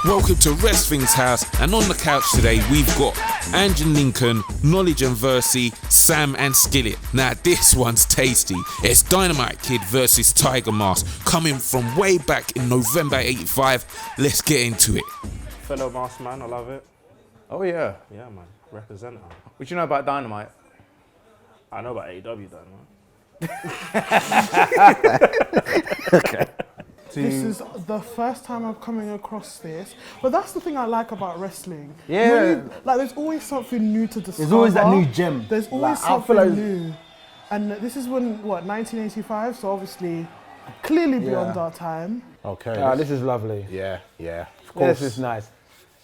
Welcome to Wresthings House, and on the couch today we've got Ange and Lincoln, Knowledge and Versy, Sam and Skillit. Now this one's tasty. It's Dynamite Kid versus Tiger Mask, coming from way back in November '85. Let's get into it. Fellow Mask man, I love it. Oh yeah. Yeah man, represent her. What do you know about Dynamite? I know about AEW Dynamite. Okay. This is the first time I'm coming across this, but that's the thing I like about wrestling. Yeah. There's always something new to discover. There's always that new gem. There's always something new. And this is when, 1985, so obviously, clearly beyond our time. Okay. This is lovely. Yeah, of course. This is nice.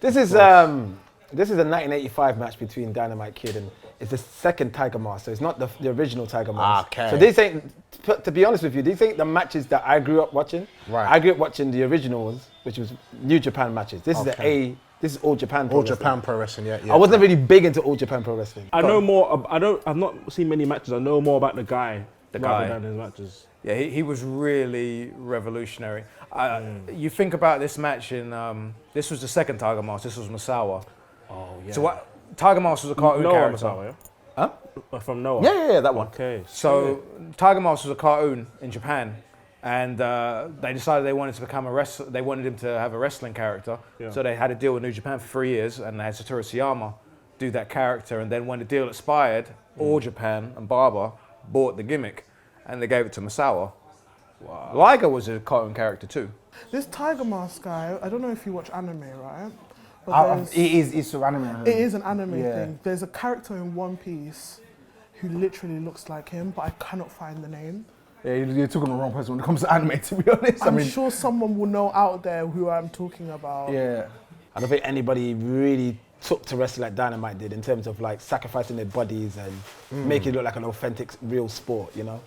This is a 1985 match between Dynamite Kid and it's the second Tiger Mask, so it's not the original Tiger Mask. Okay. So these ain't, to be honest with you, these ain't the matches that I grew up watching. Right. I grew up watching the original ones, which was New Japan matches. This is All Japan Pro Wrestling. All Japan Pro Wrestling, yeah. I wasn't really big into All Japan Pro Wrestling. I know more. I've not seen many matches. I know more about the guy rather than his matches. Yeah, he was really revolutionary. You think about this match in, this was the second Tiger Mask, this was Misawa. Oh yeah. So Tiger Mask was a cartoon character. Misawa, Huh? From Noah. Yeah, that one. Okay. So Tiger Mask was a cartoon in Japan, and they decided they wanted to become a wrestler. They wanted him to have a wrestling character, so they had a deal with New Japan for 3 years, and they had Satoru Siyama do that character. And then when the deal expired, All Japan and Barber bought the gimmick, and they gave it to Misawa. Wow. Liger was a cartoon character too. This Tiger Mask guy, I don't know if you watch anime, right? But It's an anime. it is an anime thing. There's a character in One Piece who literally looks like him, but I cannot find the name. Yeah, you're talking to the wrong person when it comes to anime, to be honest. I'm sure someone will know out there who I'm talking about. Yeah. I don't think anybody really took to wrestling like Dynamite did in terms of like sacrificing their bodies and making it look like an authentic, real sport, you know?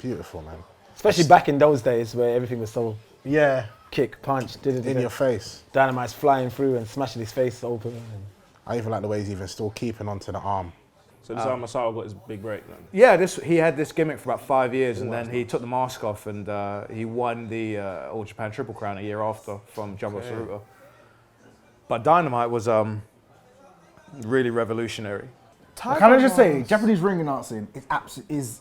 Beautiful, man. Especially back in those days where everything was so Yeah. kick, punch, In your face. Dynamite's flying through and smashing his face open. And I even like the way he's even still keeping onto the arm. So this is how Misawa got his big break then. Yeah, he had this gimmick for about 5 years, and then he took the mask off, and he won the All Japan Triple Crown a year after from Jumbo Tsuruta. But Dynamite was really revolutionary. can I just say, Japanese ring announcing is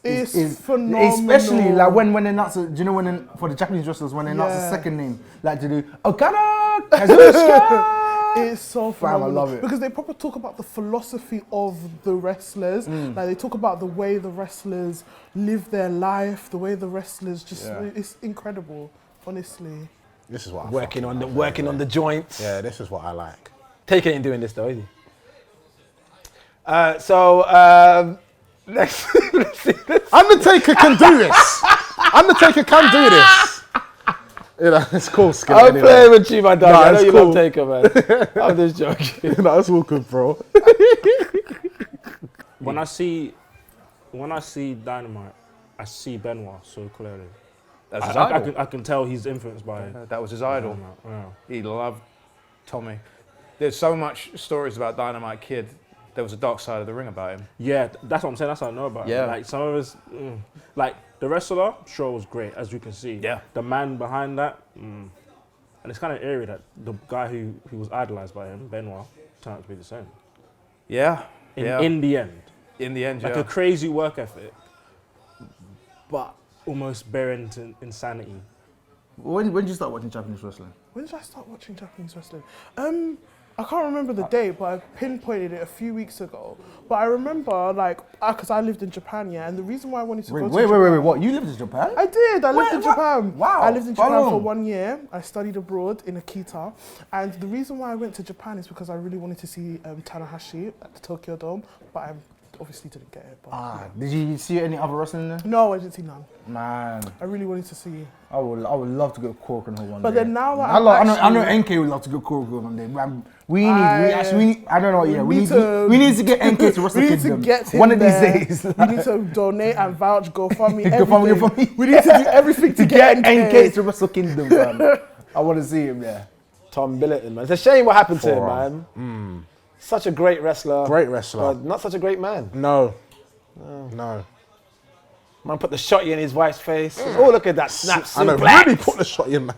phenomenal. Especially like when they announce, do you know for the Japanese wrestlers when they announce the second name, like to do Okada, Kazuchika. It's so phenomenal. I love it. Because they proper talk about the philosophy of the wrestlers. Like they talk about the way the wrestlers live their life, the way the wrestlers it's incredible, honestly. This is what I working on the joints. Yeah, this is what I like. Taking ain't doing this though, is he? Let's see. Undertaker can do this. Undertaker can do this. You know, it's cool, Skillit. I'm anyway. playing with you, my dog. Nah, I know it's you cool. love Taker, man. I'm just joking. No, it's all good, bro. When I see Dynamite, I see Benoit so clearly. That's his idol. I can tell he's influenced by That was his idol. Dynamite. He loved Tommy. There's so much stories about Dynamite Kid. There was a dark side of the ring about him. Yeah, that's what I'm saying. That's what I know about him. Yeah. Like some of his, like the wrestler, sure was great, as you can see. Yeah. The man behind that, and it's kind of eerie that the guy who was idolized by him, Benoit, turned out to be the same. Yeah. In the end. In the end, Like a crazy work ethic, but almost bearing to insanity. When did you start watching Japanese wrestling? When did I start watching Japanese wrestling? I can't remember the date, but I pinpointed it a few weeks ago. But I remember, because I lived in Japan, and the reason why I wanted to go to Japan... Wait, what? You lived in Japan? I did, I lived in Japan. Wow. I lived in Japan for 1 year. I studied abroad in Akita. And the reason why I went to Japan is because I really wanted to see Tanahashi at the Tokyo Dome, but I obviously didn't get it. But Did you see any other wrestling there? No, I didn't see none. Man, I really wanted to see... I would love to go Cork on her one day. But then now that I know NK would love to go Cork on one day. Man, we need, I don't know, we need to get NK to Wrestle Kingdom. One of these days. We need to donate and vouch, GoFundMe, everything. We need to do everything to get NK to Wrestle Kingdom, man. I want to see him there. Tom Billington, man. It's a shame what happened to him, man. Such a great wrestler. Great wrestler. But not such a great man. No. Man put the shotty in his wife's face. Oh, look at that snap. I know, really put the shot in, man.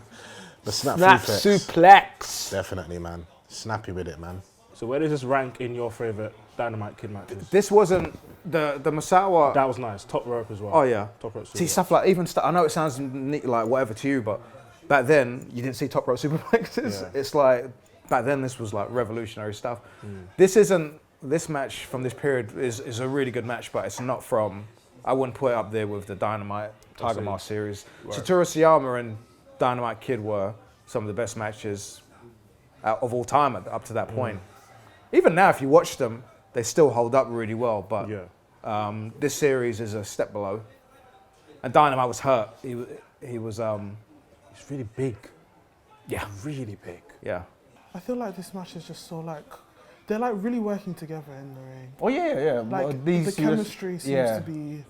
The snap suplex. Definitely, man. Snappy with it, man. So where does this rank in your favourite Dynamite Kid matches? This wasn't the Masawa. That was nice. Top rope as well. Oh yeah. Top rope. See stuff like I know it sounds neat, like whatever to you, but back then you didn't see top rope superplexes. Yeah. It's like back then this was like revolutionary stuff. This match from this period is a really good match, but it's not from. I wouldn't put it up there with the Dynamite Tiger Mask series. Right. Satoru Siyama and Dynamite Kid were some of the best matches of all time up to that point. Even now, if you watch them, they still hold up really well. But this series is a step below. And Dynamite was hurt. He was. It's really big. Yeah. Really big. Yeah. I feel like this match is just so like, they're like really working together in the ring. Oh yeah. Like Well, the chemistry seems to be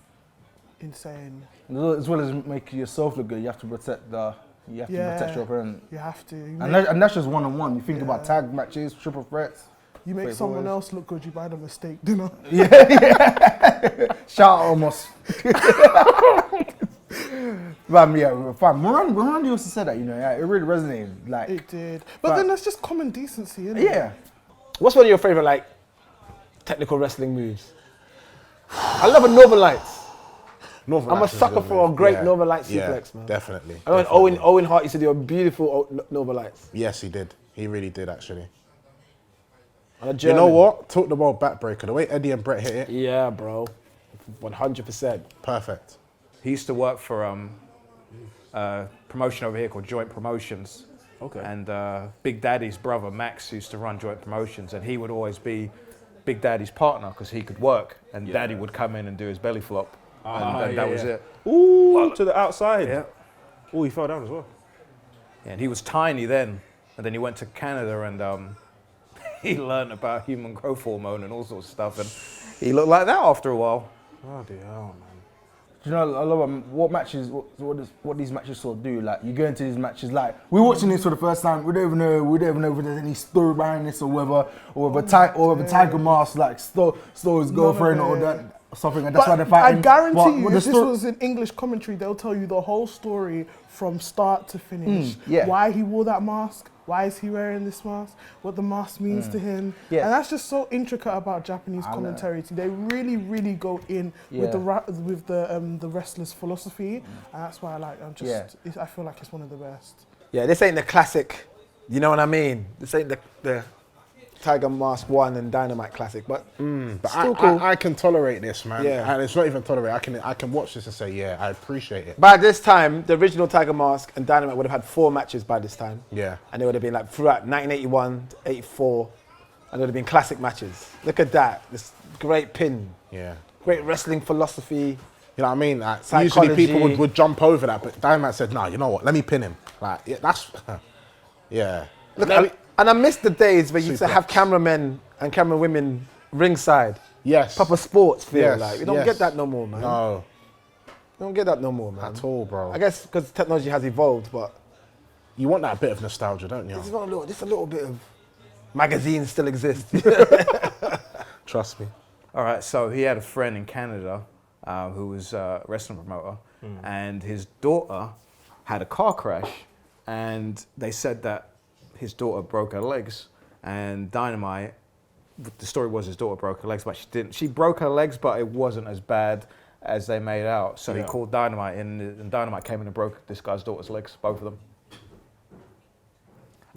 insane. As well as making yourself look good, you have to protect protect your opponent. You have to. And that's just one-on-one. You think about tag matches, triple threats. You make someone else look good, you buy them a steak dinner. Shout out almost. Fam, Moran used to say that, it really resonated. Like It did. But then that's just common decency, isn't it? Yeah. What's one of your favorite like technical wrestling moves? I love a Northern Lights. I'm a sucker for a great Northern Lights suplex, man. Definitely. I mean, Owen Hart used to do a beautiful Northern Lights. Yes, he did. He really did, actually. You know what? Talk the world backbreaker. The way Eddie and Brett hit it. Yeah, bro. 100%. Perfect. He used to work for a promotion over here called Joint Promotions. Okay. And Big Daddy's brother Max used to run Joint Promotions, and he would always be Big Daddy's partner because he could work, and Daddy would come in and do his belly flop, and that was it. Ooh, to the outside. Yeah. Oh, he fell down as well. Yeah, and he was tiny then, and then he went to Canada and he learned about human growth hormone and all sorts of stuff, and he looked like that after a while. Oh dear, man. Do you know, I love what these matches sort of do. Like, you go into these matches, like, we're watching this for the first time, we don't even know if there's any story behind this or whether Tiger Mask, like, stole his girlfriend or that, something, and that's why they're fighting. I guarantee you, if this was in English commentary, they'll tell you the whole story from start to finish. Why he wore that mask, why is he wearing this mask, what the mask means to him. Yeah. And that's just so intricate about Japanese commentary. They really, really go in with the wrestler's philosophy. And that's why I feel like it's one of the best. Yeah, this ain't the classic, you know what I mean? This ain't the Tiger Mask 1 and Dynamite classic, but still cool. I can tolerate this, man. Yeah. And it's not even tolerate. I can watch this and say, yeah, I appreciate it. By this time, the original Tiger Mask and Dynamite would have had 4 matches by this time. Yeah. And they would have been like throughout 1981 to 84, and they would have been classic matches. Look at that, this great pin. Yeah. Great wrestling philosophy. You know what I mean? Like, Psychology. usually people would jump over that, but Dynamite said, no, you know what? Let me pin him. Like, yeah, that's, yeah. Look, and I miss the days where you used to have cameramen and camera women ringside. Yes. Proper sports feel. Yes, Like, we don't get that no more, man. No. We don't get that no more, man. At all, bro. I guess because technology has evolved, but You want that bit of nostalgia, don't you? just a little bit of magazines still exist. Trust me. All right, so he had a friend in Canada who was a wrestling promoter, and his daughter had a car crash, and they said that his daughter broke her legs, and Dynamite, the story was his daughter broke her legs, but she didn't. She broke her legs, but it wasn't as bad as they made out. So he called Dynamite in, and Dynamite came in and broke this guy's daughter's legs, both of them.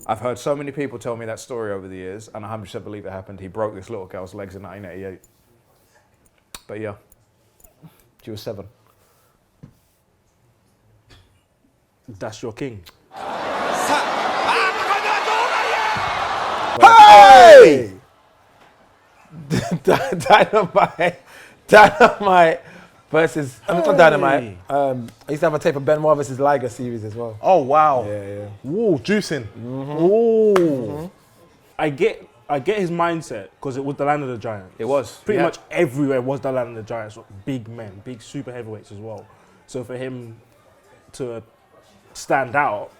I've heard so many people tell me that story over the years, and I 100% believe it happened. He broke this little girl's legs in 1988. But yeah, she was 7. That's your king. Hey! Dynamite versus not Dynamite. I used to have a tape of Benoit versus Liger series as well. Oh, wow. Yeah. Woo, juicing. Ooh. I get his mindset because it was the land of the giants. It was. Pretty much everywhere was the land of the giants. Big men, big super heavyweights as well. So for him to stand out,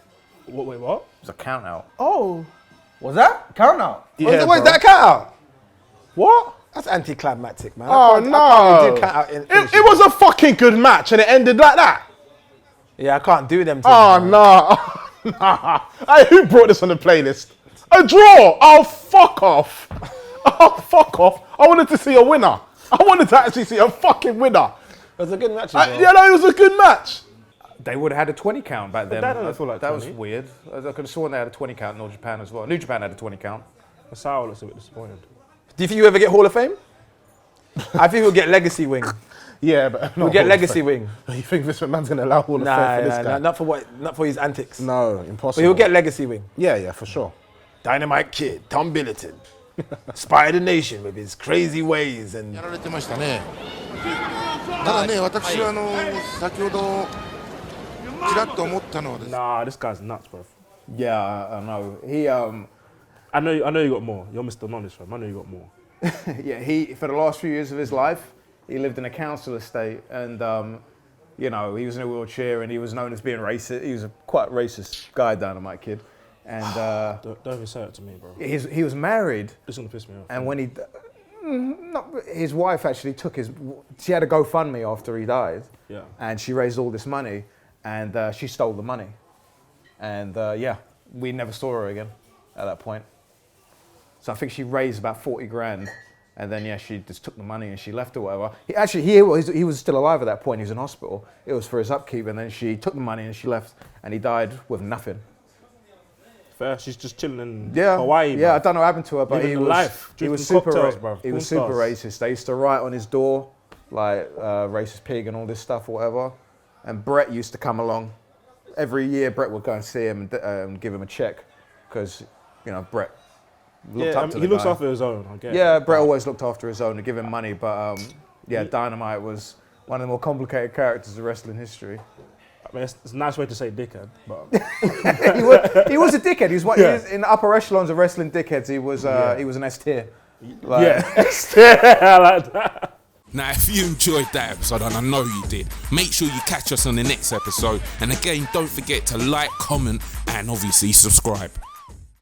wait, what? It was a count out. Oh. Was that? Count out. Yeah, Wait, bro. that count out? What? That's anticlimactic, man. Oh, I can't no. do count out in It was a fucking good match and it ended like that. Yeah, I can't do them. Oh, no. Hey, who brought this on the playlist? A draw! Oh, fuck off! Oh, fuck off! I wanted to see a winner. I wanted to actually see a fucking winner. It was a good match. As well. Yeah, no, it was a good match. They would have had a 20 count back then. that doesn't feel like that 20. was weird. I could have sworn they had a 20 count in New Japan as well. New Japan had a 20 count. Masao looks a bit disappointed. Do you think you ever get Hall of Fame? I think we'll get Legacy Wing. Yeah, but We'll get Legacy Wing. You think Vince McMahon's gonna allow Hall of Fame for this guy? Not for his antics. No, But impossible. he'll get Legacy Wing. Yeah, for sure. Dynamite Kid, Tom Billiton, inspired the nation with his crazy ways and. やられてましたね。ただね、私は先ほどちらっと思ったのはですね。 Nah, this guy's nuts, bro. Yeah, I know. He I know you got more. You're Mr. Knowledge, fam. I know you got more. yeah, he for the last few years of his life, he lived in a council estate, and you know, he was in a wheelchair, and he was known as being racist. He was a quite racist guy, Dynamite Kid, and Don't even say it to me, bro. he was married, This is gonna piss me off. and when his wife actually she had a GoFundMe after he died, Yeah. and she raised all this money, and she stole the money, and yeah, we never saw her again at that point. So I think she raised about 40 grand, and then yeah, she just took the money and she left or whatever. He was still alive at that point. He was in hospital. It was for his upkeep, and then she took the money and she left, and he died with nothing. Fair. She's just chilling in Yeah, Hawaii. yeah. bro. I don't know what happened to her, but Living he the was life, he was drinking super cocktails, bruv. he was Porn super stars. racist. They used to write on his door like racist pig and all this stuff or whatever. And Brett used to come along every year. Brett would go and see him and give him a check because you know Brett looked up to he the looks guy. after his own. I guess. Yeah, Brett always looked after his own to give him money, but yeah, Dynamite was one of the more complicated characters of wrestling history. I mean, it's a nice way to say dickhead, but he was a dickhead. He was in the upper echelons of wrestling dickheads. He was an S tier. yeah, I like that. Now, if you enjoyed that episode, and I know you did, make sure you catch us on the next episode. And again, don't forget to like, comment, and obviously subscribe.